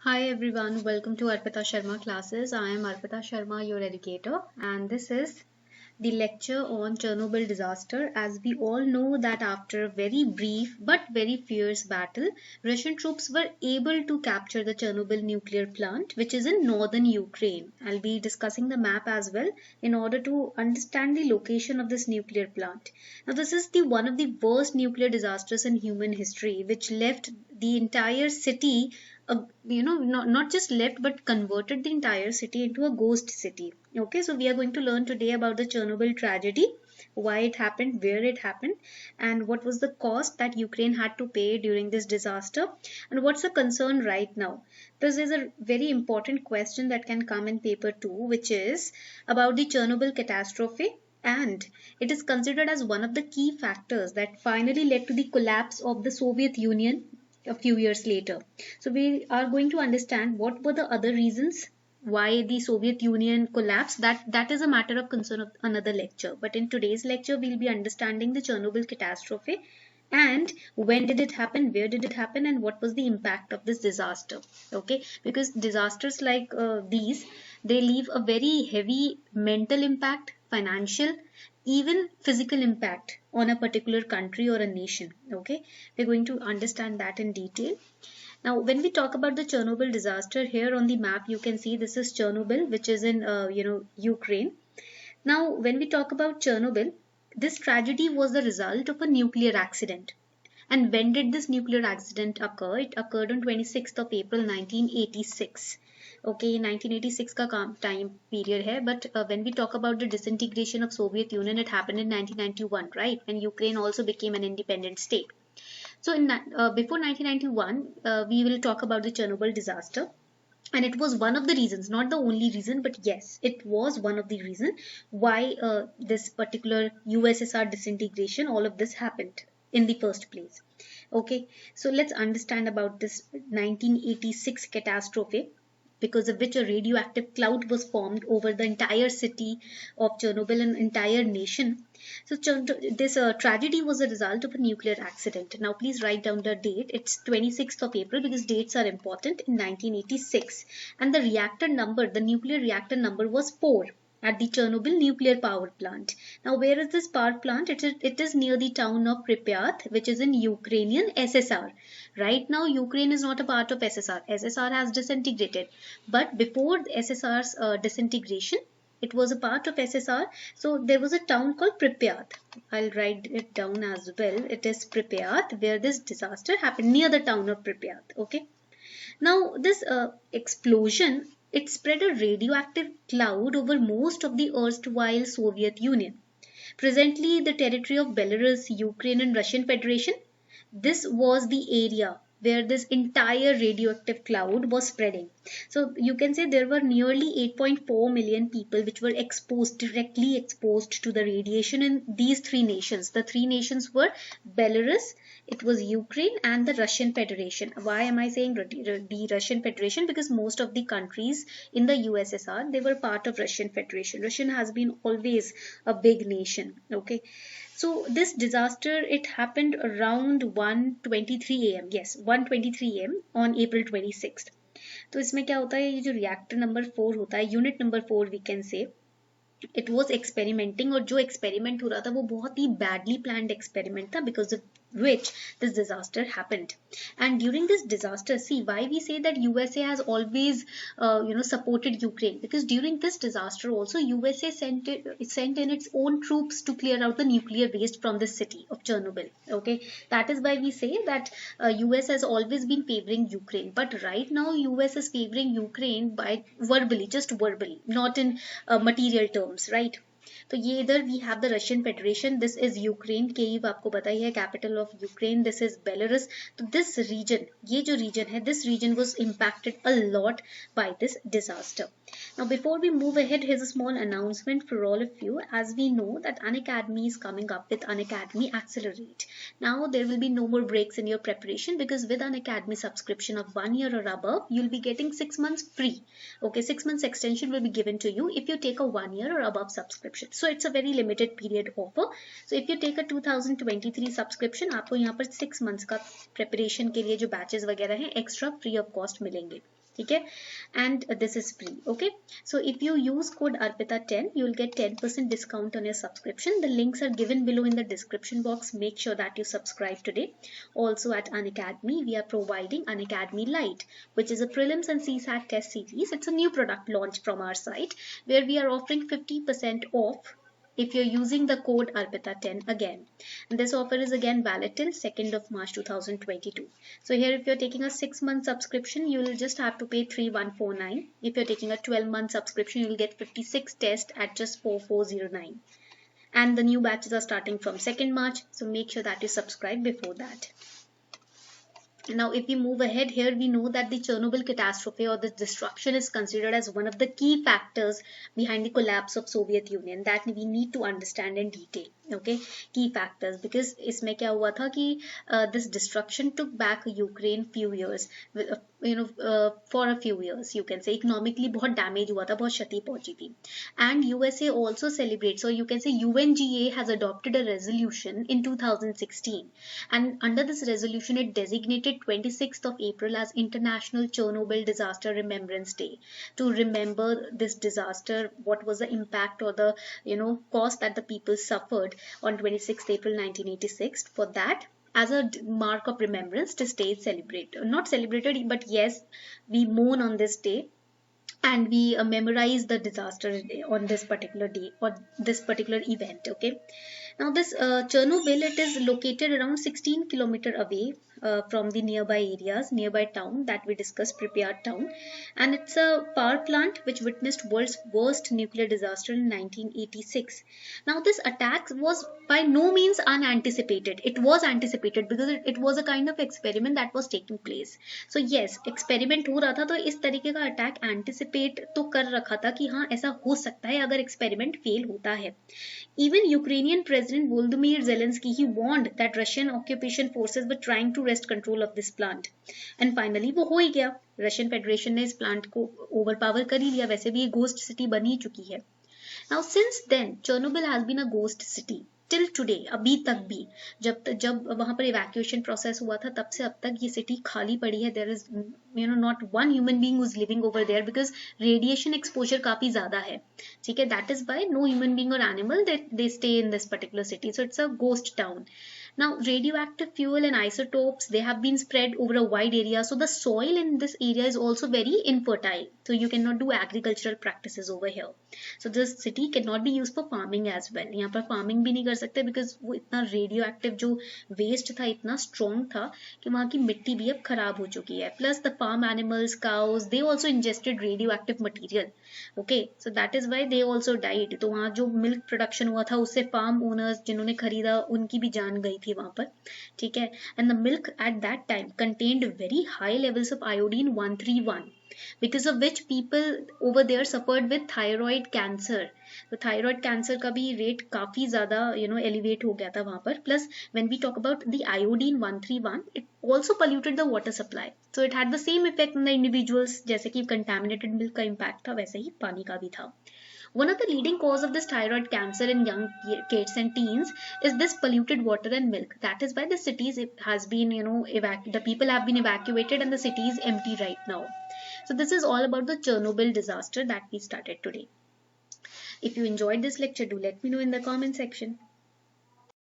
Hi everyone, welcome to Arpita Sharma classes. I am Arpita Sharma, your educator, and this is the lecture on Chernobyl disaster. As we all know that after a very brief but very fierce battle, Russian troops were able to capture the Chernobyl nuclear plant, which is in northern Ukraine. I'll be discussing the map as well in order to understand the location of this nuclear plant. Now, this is the one of the worst nuclear disasters in human history, which left the entire city not just left but converted the entire city into a ghost city. Okay, so we are going to learn today about the Chernobyl tragedy, why it happened, where it happened, and what was the cost that Ukraine had to pay during this disaster, and what's the concern right now. This is a very important question that can come in paper too, which is about the Chernobyl catastrophe, and it is considered as one of the key factors that finally led to the collapse of the Soviet Union a few years later. So we are going to understand what were the other reasons why the Soviet Union collapsed. That is a matter of concern of another lecture. But in today's lecture, we'll be understanding the Chernobyl catastrophe and when did it happen, where did it happen, and what was the impact of this disaster. Okay, because disasters like these, they leave a very heavy mental impact, financial, even physical impact on a particular country or a nation. Okay, we're going to understand that in detail. Now, when we talk about the Chernobyl disaster, here on the map you can see this is Chernobyl, which is in Ukraine. Now, when we talk about Chernobyl, this tragedy was the result of a nuclear accident. And when did this nuclear accident occur? It occurred on 26th of April 1986. Okay, 1986 का time period है, but when we talk about the disintegration of Soviet Union, it happened in 1991, right? When Ukraine also became an independent state. So before 1991, we will talk about the Chernobyl disaster. And it was one of the reasons, not the only reason, but yes, it was one of the reasons why this particular USSR disintegration, all of this happened in the first place. Okay, so let's understand about this 1986 catastrophe, because of which a radioactive cloud was formed over the entire city of Chernobyl and entire nation. So this tragedy was a result of a nuclear accident. Now please write down the date. It's 26th of April because dates are important in 1986. And the reactor number, the nuclear reactor number was 4 at the Chernobyl nuclear power plant. Now, where is this power plant? It is near the town of Pripyat, which is in Ukrainian SSR. Right now, Ukraine is not a part of SSR. SSR has disintegrated. But before the SSR's disintegration, it was a part of SSR. So there was a town called Pripyat. I'll write it down as well. It is Pripyat, where this disaster happened, near the town of Pripyat. Okay. Now, this explosion, it spread a radioactive cloud over most of the erstwhile Soviet Union. Presently, the territory of Belarus, Ukraine, and Russian Federation, this was the area where this entire radioactive cloud was spreading. So you can say there were nearly 8.4 million people which were exposed, directly exposed to the radiation in these three nations. The three nations were Belarus, it was Ukraine, and the Russian Federation. Why am I saying the Russian Federation? Because most of the countries in the USSR, they were part of Russian Federation. Russian has been always a big nation. Okay. So this disaster, it happened around 1:23 a.m. Yes, 1:23 a.m. on April 26th. तो इसमें क्या होता है, ये जो reactor number 4 होता है, unit number 4 we can say, it was experimenting, और जो experiment हो रहा था वो बहुत ही badly planned experiment था, because of which this disaster happened. And during this disaster, see why we say that USA has always supported Ukraine, because during this disaster also USA sent in its own troops to clear out the nuclear waste from the city of Chernobyl. Okay, that is why we say that US has always been favoring Ukraine, but right now US is favoring Ukraine by verbally, just verbally, not in material terms, right? तो ये इधर we have the Russian federation, this is Ukraine, Kyiv आपको पता ही है capital of Ukraine, this is Belarus. तो this region, ये जो रीजन है, this region was impacted a lot by this disaster. Now before we move ahead, here's a small announcement for all of you. As we know that Unacademy is coming up with Unacademy Accelerate. Now there will be no more breaks in your preparation, because with Unacademy subscription of 1 year or above, you'll be getting 6 months free. Okay, 6 months extension will be given to you if you take a 1 year or above subscription. So it's a very limited period offer. So if you take a 2023 subscription, आपको यहाँ पर 6 months का preparation के लिए जो batches वगैरह हैं extra free of cost मिलेंगे. ठीक है, and this is free. Okay, so if you use code ARPITA10 you will get 10% discount on your subscription. The links are given below in the description box. Make sure that you subscribe today. Also at Unacademy we are providing Unacademy Lite, which is a prelims and CSAT test series. It's a new product launch from our site where we are offering 50% off if you're using the code ARPITA10 again. And this offer is again valid till 2nd of March 2022. So here if you're taking a 6-month subscription, you will just have to pay 3149. If you're taking a 12-month subscription, you will get 56 tests at just 4409. And the new batches are starting from 2nd March. So make sure that you subscribe before that. Now, if we move ahead here, we know that the Chernobyl catastrophe or the destruction is considered as one of the key factors behind the collapse of Soviet Union that we need to understand in detail. Okay, key factors, because इसमें क्या हुआ था कि this destruction took back Ukraine few years, for a few years you can say. Economically बहुत damage हुआ था, बहुत क्षति पहुंची थी. And USA also celebrates, or you can say UNGA has adopted a resolution in 2016, and under this resolution it designated 26th of April as International Chernobyl Disaster Remembrance Day, to remember this disaster, what was the impact or the cost that the people suffered on 26th April 1986. For that, as a mark of remembrance, this day is celebrated, not celebrated, but yes, we mourn on this day and we memorize the disaster on this particular day or this particular event. Okay, now this Chernobyl, it is located around 16 kilometers away from the nearby town that we discussed, Pripyat town, and it's a power plant which witnessed world's worst nuclear disaster in 1986. Now this attack was by no means unanticipated. It was anticipated because it was a kind of experiment that was taking place. So yes, experiment हो रहा था, तो इस तरीके का attack anticipate तो कर रखा था कि हाँ ऐसा हो सकता है अगर एक्सपेरिमेंट फेल होता है. Even Ukrainian President Volodymyr Zelensky, he warned that Russian occupation forces were trying to wrest control of this plant. And finally वो हो ही गया. Russian Federation ने इस प्लांट को ओवरपावर कर ही लिया. वैसे भी ये घोस्ट सिटी बन ही चुकी है. Now since then Chernobyl has been a ghost city till today. अभी तक भी जब वहाँ पर evacuation process हुआ था तब से अब तक ये city खाली पड़ी है. There is not one human being who's living over there because radiation exposure काफी ज़्यादा है. ठीक है, that is why no human being or animal they stay in this particular city. So it's a ghost town. Now radioactive fuel and isotopes, they have been spread over a wide area, so the soil in this area is also very infertile, so you cannot do agricultural practices over here. So this city cannot be used for farming as well. यहाँ पर farming भी नहीं कर सकते because वो इतना radioactive जो waste था इतना strong था कि वहाँ की मिट्टी भी अब खराब हो चुकी है. Plus the farm animals, cows, they also ingested radioactive material. Okay, so that is why they also died. तो वहाँ जो milk production हुआ था उससे farm owners जिन्होंने खरीदा उनकी भी जान गई थी वहाँ पर. ठीक है, and the milk at that time contained very high levels of iodine 131, because of which people over there suffered with thyroid cancer. तो thyroid cancer का भी rate काफी ज़्यादा elevate हो गया था वहाँ पर. Plus when we talk about the iodine 131, it also polluted the water supply. So it had the same effect on the individuals. जैसे कि contaminated milk का impact था वैसे ही पानी का भी था. One of the leading cause of this thyroid cancer in young kids and teens is this polluted water and milk. That is why the cities has been, the people have been evacuated and the city is empty right now. So this is all about the Chernobyl disaster that we started today. If you enjoyed this lecture, do let me know in the comment section.